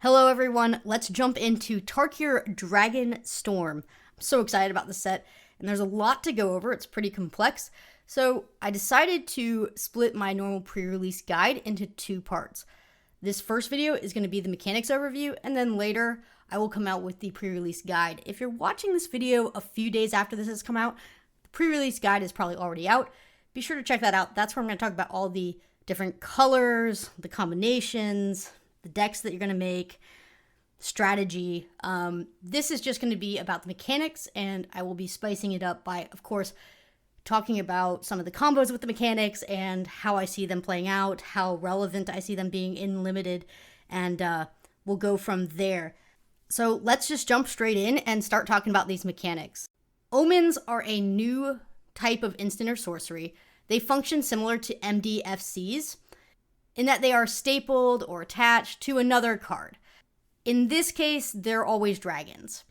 Hello everyone, let's jump into Tarkir Dragonstorm. I'm so excited about this set, and there's a lot to go over. It's pretty complex, so I decided to split my normal pre-release guide into two parts. This first video is going to be the mechanics overview, and then later I will come out with the pre-release guide. If you're watching this video a few days after this has come out, the pre-release guide is probably already out. Be sure to check that out. That's where I'm going to talk about all the different colors, the combinations, the decks that you're going to make, strategy. This is just going to be about the mechanics, and I will be spicing it up by, of course, talking about some of the combos with the mechanics and how I see them playing out, how relevant I see them being in Limited, and we'll go from there. So let's just jump straight in and start talking about these mechanics. Omens are a new type of instant or sorcery. They function similar to MDFCs, in that they are stapled or attached to another card. In this case, they're always dragons.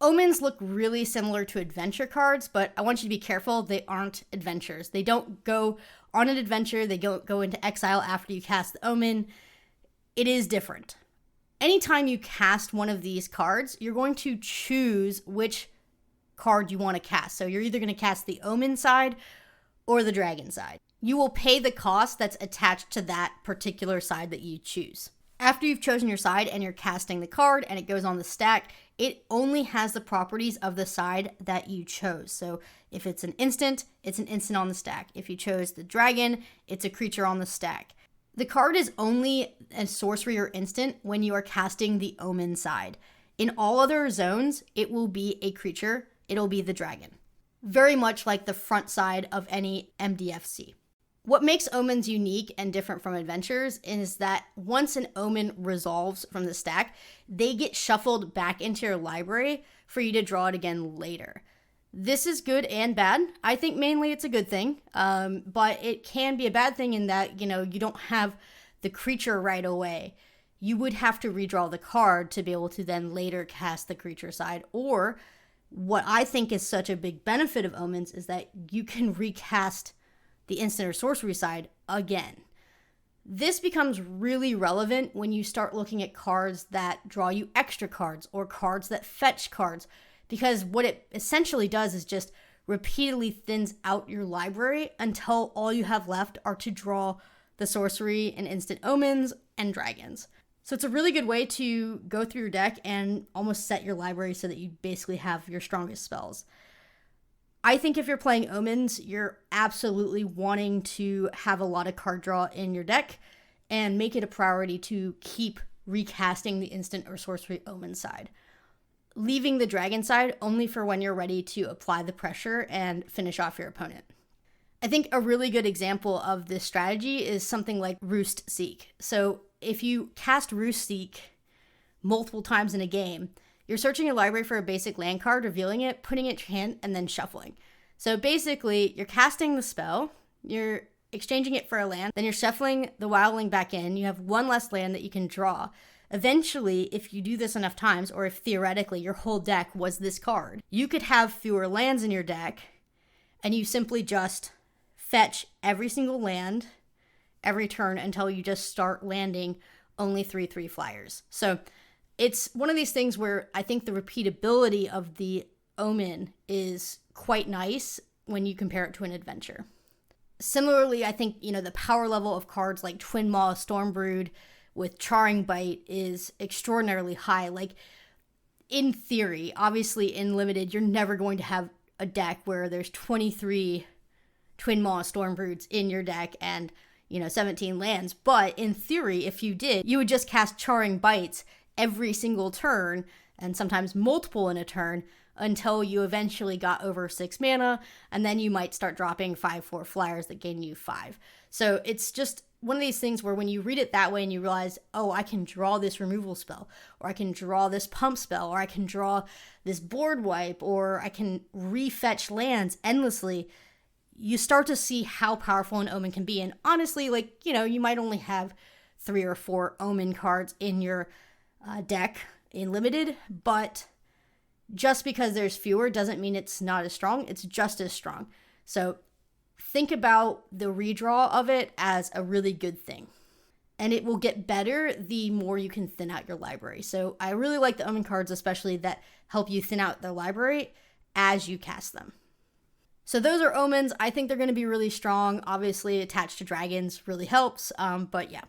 Omens look really similar to adventure cards, but I want you to be careful, they aren't adventures. They don't go on an adventure, they don't go into exile after you cast the Omen. It is different. Anytime you cast one of these cards, you're going to choose which card you want to cast. So you're either going to cast the Omen side or the dragon side. You will pay the cost that's attached to that particular side that you choose. After you've chosen your side and you're casting the card and it goes on the stack, it only has the properties of the side that you chose. So if it's an instant, it's an instant on the stack. If you chose the dragon, it's a creature on the stack. The card is only a sorcery or instant when you are casting the Omen side. In all other zones, it will be a creature. It'll be the dragon. Very much like the front side of any MDFC. What makes Omens unique and different from adventures is that once an Omen resolves from the stack, they get shuffled back into your library for you to draw it again later. This is good and bad. I think mainly it's a good thing, but it can be a bad thing in that, you don't have the creature right away. You would have to redraw the card to be able to then later cast the creature side. Or what I think is such a big benefit of Omens is that you can recast the instant or sorcery side again. This becomes really relevant when you start looking at cards that draw you extra cards or cards that fetch cards, because what it essentially does is just repeatedly thins out your library until all you have left are to draw the sorcery and instant Omens and dragons. So it's a really good way to go through your deck and almost set your library so that you basically have your strongest spells. I think if you're playing Omens, you're absolutely wanting to have a lot of card draw in your deck and make it a priority to keep recasting the instant or sorcery Omen side. Leaving the dragon side only for when you're ready to apply the pressure and finish off your opponent. I think a really good example of this strategy is something like Roost Seek. So if you cast Roost Seek multiple times in a game, you're searching your library for a basic land card, revealing it, putting it in your hand, and then shuffling. So basically, you're casting the spell, you're exchanging it for a land, then you're shuffling the wildling back in, you have one less land that you can draw. Eventually, if you do this enough times, or if theoretically your whole deck was this card, you could have fewer lands in your deck, and you simply just fetch every single land every turn until you just start landing only 3/3 flyers. So it's one of these things where I think the repeatability of the Omen is quite nice when you compare it to an adventure. Similarly, I think, the power level of cards like Twin Maw Stormbrood with Charring Bite is extraordinarily high. Like, in theory, obviously in Limited, you're never going to have a deck where there's 23 Twin Maw Stormbroods in your deck and, 17 lands. But in theory, if you did, you would just cast Charring Bites every single turn, and sometimes multiple in a turn, until you eventually got over 6 mana, and then you might start dropping 5/4 flyers that gain you 5. So it's just one of these things where when you read it that way and you realize, oh, I can draw this removal spell, or I can draw this pump spell, or I can draw this board wipe, or I can refetch lands endlessly, you start to see how powerful an Omen can be. And honestly, you might only have 3 or 4 Omen cards in your deck in Limited, but just because there's fewer doesn't mean it's not as strong. It's just as strong. So think about the redraw of it as a really good thing. and it will get better the more you can thin out your library. So I really like the Omen cards, especially that help you thin out the library as you cast them. So those are Omens. I think they're going to be really strong. Obviously, attached to dragons really helps. But yeah,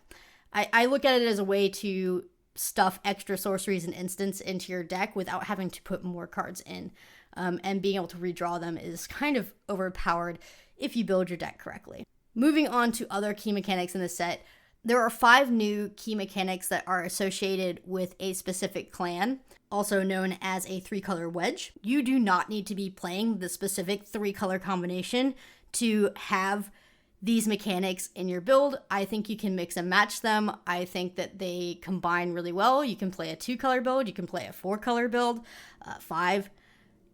I look at it as a way to stuff extra sorceries and instants into your deck without having to put more cards in. And being able to redraw them is kind of overpowered if you build your deck correctly. Moving on to other key mechanics in the set, there are 5 new key mechanics that are associated with a specific clan, also known as a 3-color wedge. You do not need to be playing the specific 3-color combination to have these mechanics in your build. I think you can mix and match them. I think that they combine really well. You can play a 2-color build, you can play a 4-color build, 5.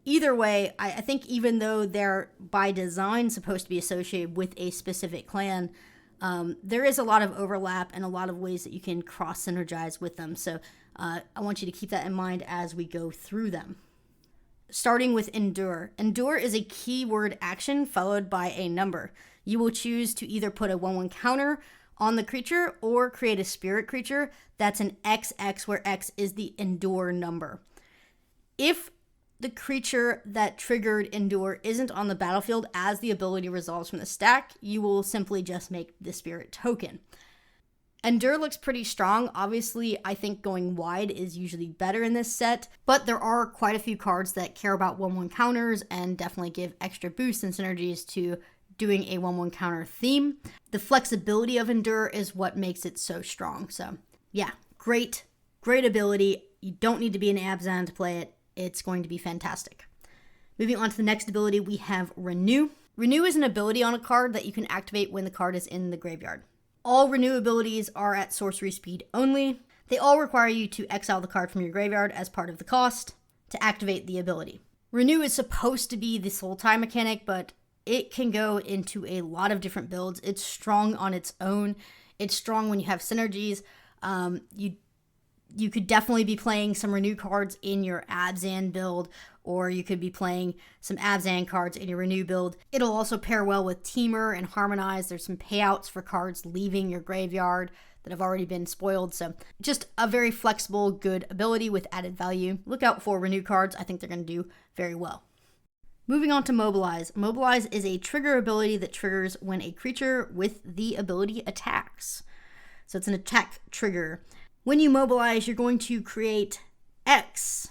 Either way, I think even though they're by design supposed to be associated with a specific clan, there is a lot of overlap and a lot of ways that you can cross synergize with them. So I want you to keep that in mind as we go through them. Starting with Endure. Endure is a keyword action followed by a number. You will choose to either put a 1/1 counter on the creature or create a spirit creature that's an XX, where X is the Endure number. If the creature that triggered Endure isn't on the battlefield as the ability resolves from the stack, you will simply just make the spirit token. Endure looks pretty strong. Obviously, I think going wide is usually better in this set, but there are quite a few cards that care about 1/1 counters and definitely give extra boosts and synergies to doing a 1/1 counter theme. The flexibility of Endure is what makes it so strong. So yeah, great ability. You don't need to be an Abzan to play it. It's going to be fantastic. Moving on to the next ability, we have Renew. Renew is an ability on a card that you can activate when the card is in the graveyard. All Renew abilities are at sorcery speed only. They all require you to exile the card from your graveyard as part of the cost to activate the ability. Renew is supposed to be the soul tie mechanic, but it can go into a lot of different builds. It's strong on its own. It's strong when you have synergies. You could definitely be playing some Renew cards in your Abzan build, or you could be playing some Abzan cards in your Renew build. It'll also pair well with Teamer and Harmonize. There's some payouts for cards leaving your graveyard that have already been spoiled. So just a very flexible, good ability with added value. Look out for Renew cards. I think they're going to do very well. Moving on to Mobilize. Mobilize is a trigger ability that triggers when a creature with the ability attacks. So it's an attack trigger. When you mobilize, you're going to create X,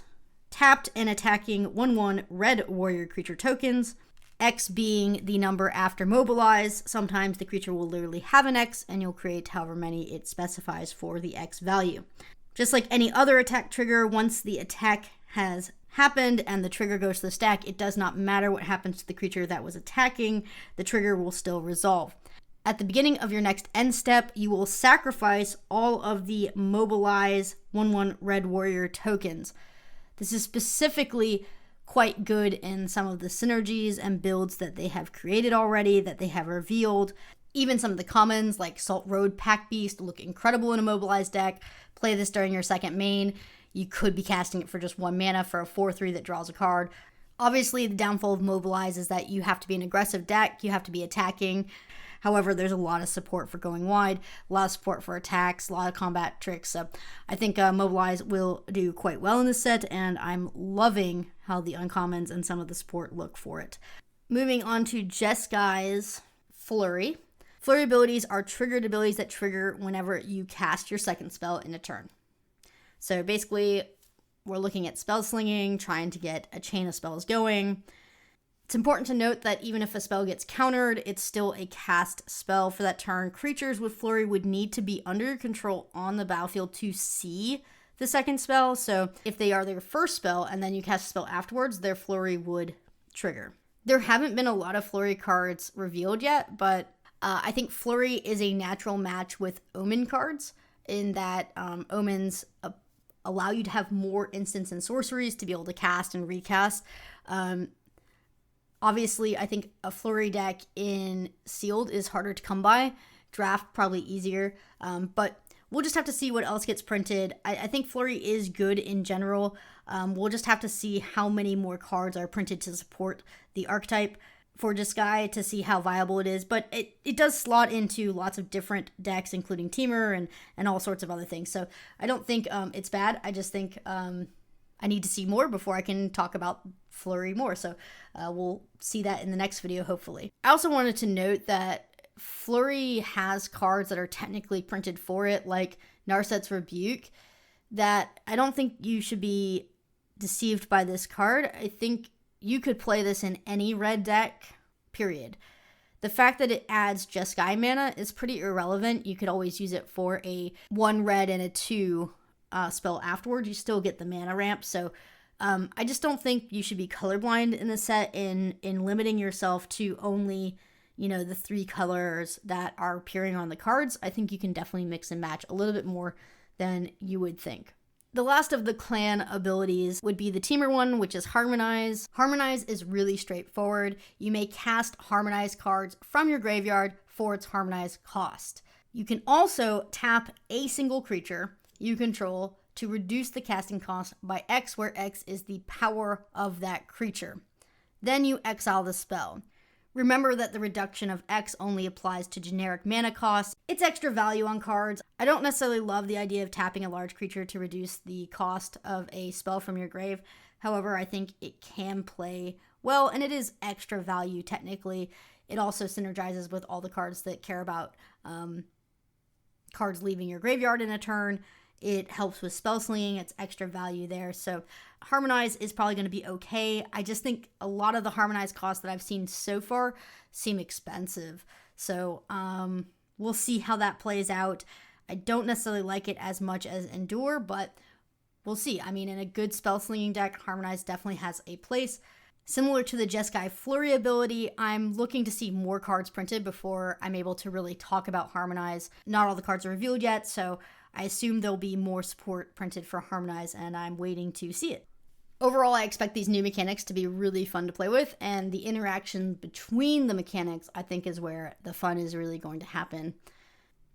tapped and attacking 1/1 red warrior creature tokens, X being the number after mobilize. Sometimes the creature will literally have an X, and you'll create however many it specifies for the X value. Just like any other attack trigger, once the attack has happened and the trigger goes to the stack, it does not matter what happens to the creature that was attacking, the trigger will still resolve. At the beginning of your next end step, you will sacrifice all of the Mobilize 1/1 Red Warrior tokens. This is specifically quite good in some of the synergies and builds that they have created already, that they have revealed. Even some of the commons like Salt Road Pack Beast look incredible in a Mobilize deck. Play this during your second main. You could be casting it for just 1 mana for a 4/3 that draws a card. Obviously, the downfall of Mobilize is that you have to be an aggressive deck, you have to be attacking. However, there's a lot of support for going wide, a lot of support for attacks, a lot of combat tricks. So I think Mobilize will do quite well in this set, and I'm loving how the uncommons and some of the support look for it. Moving on to Jeskai's Flurry. Flurry abilities are triggered abilities that trigger whenever you cast your second spell in a turn. So basically, we're looking at spell slinging, trying to get a chain of spells going. It's important to note that even if a spell gets countered, it's still a cast spell for that turn. Creatures with Flurry would need to be under your control on the battlefield to see the second spell. So if they are their first spell and then you cast a spell afterwards, their Flurry would trigger. There haven't been a lot of Flurry cards revealed yet, but I think Flurry is a natural match with Omen cards in that Omens allow you to have more instants and sorceries to be able to cast and recast. Obviously, I think a Flurry deck in Sealed is harder to come by. Draft, probably easier. But we'll just have to see what else gets printed. I think Flurry is good in general. We'll just have to see how many more cards are printed to support the archetype. for Jeskai to see how viable it is, but it does slot into lots of different decks, including Teamer and all sorts of other things. So I don't think it's bad. I just think I need to see more before I can talk about Flurry more. So we'll see that in the next video, hopefully. I also wanted to note that Flurry has cards that are technically printed for it, like Narset's Rebuke, that I don't think you should be deceived by this card. I think you could play this in any red deck, period. The fact that it adds Jeskai mana is pretty irrelevant. You could always use it for a 1 red and a 2 spell afterward. You still get the mana ramp. So I just don't think you should be colorblind in the set in limiting yourself to only, you know, the 3 colors that are appearing on the cards. I think you can definitely mix and match a little bit more than you would think. The last of the clan abilities would be the Teamer one, which is Harmonize. Harmonize is really straightforward. You may cast Harmonize cards from your graveyard for its Harmonize cost. You can also tap a single creature you control to reduce the casting cost by X, where X is the power of that creature. Then you exile the spell. Remember that the reduction of X only applies to generic mana costs. It's extra value on cards. I don't necessarily love the idea of tapping a large creature to reduce the cost of a spell from your grave. However, I think it can play well, and it is extra value technically. It also synergizes with all the cards that care about cards leaving your graveyard in a turn. It helps with spell slinging. It's extra value there. So Harmonize is probably going to be okay. I just think a lot of the Harmonize costs that I've seen so far seem expensive. So we'll see how that plays out. I don't necessarily like it as much as Endure, but we'll see. I mean, in a good spell slinging deck, Harmonize definitely has a place. Similar to the Jeskai Flurry ability, I'm looking to see more cards printed before I'm able to really talk about Harmonize. Not all the cards are revealed yet, so I assume there'll be more support printed for Harmonize, and I'm waiting to see it. Overall, I expect these new mechanics to be really fun to play with, and the interaction between the mechanics, I think, is where the fun is really going to happen.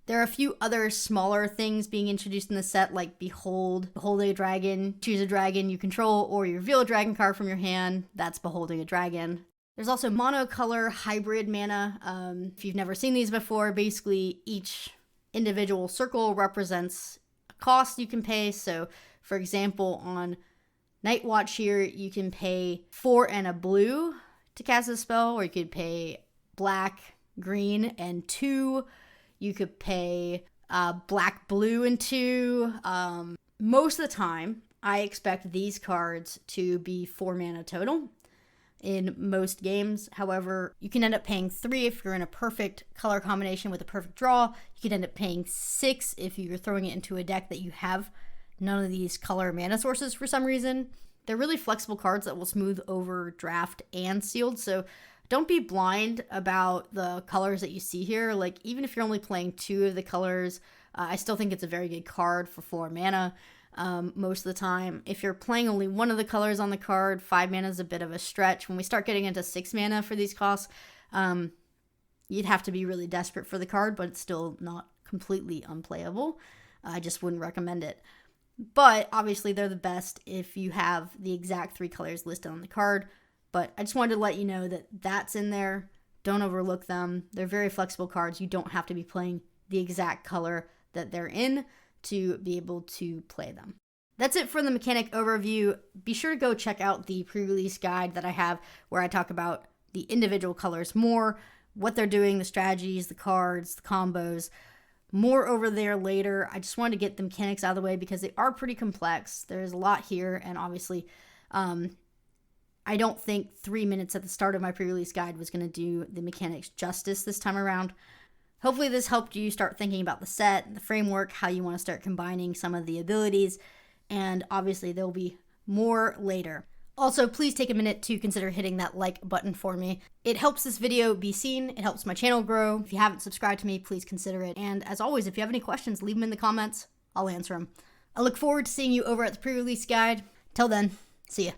There are a few other smaller things being introduced in the set, like Behold a dragon, choose a dragon you control, or you reveal a dragon card from your hand. That's Beholding a Dragon. There's also Monocolor Hybrid Mana. If you've never seen these before, basically each individual circle represents a cost you can pay. So, for example, on Night Watch here, you can pay 4 and a blue to cast a spell, or you could pay black, green, and 2. You could pay black, blue, and 2. Most of the time, I expect these cards to be 4 mana total in most games. However, you can end up paying 3 if you're in a perfect color combination with a perfect draw. You could end up paying 6 if you're throwing it into a deck that you have none of these color mana sources for some reason. They're really flexible cards that will smooth over draft and sealed, so don't be blind about the colors that you see here. Like, even if you're only playing 2 of the colors, I still think it's a very good card for 4 mana. Most of the time, if you're playing only 1 of the colors on the card, 5 mana is a bit of a stretch. When we start getting into 6 mana for these costs, you'd have to be really desperate for the card, but it's still not completely unplayable. I just wouldn't recommend it. But obviously they're the best if you have the exact 3 colors listed on the card. But I just wanted to let you know that that's in there. Don't overlook them. They're very flexible cards. You don't have to be playing the exact color that they're in to be able to play them. That's it for the mechanic overview. Be sure to go check out the pre-release guide that I have, where I talk about the individual colors more, what they're doing, the strategies, the cards, the combos. More over there later. I just wanted to get the mechanics out of the way because they are pretty complex. There's a lot here, and obviously I don't think 3 minutes at the start of my pre-release guide was going to do the mechanics justice this time around. Hopefully this helped you start thinking about the set, the framework, how you want to start combining some of the abilities, and obviously there'll be more later. Also, please take a minute to consider hitting that like button for me. It helps this video be seen, it helps my channel grow. If you haven't subscribed to me, please consider it. And as always, if you have any questions, leave them in the comments. I'll answer them. I look forward to seeing you over at the pre-release guide. Till then, see ya.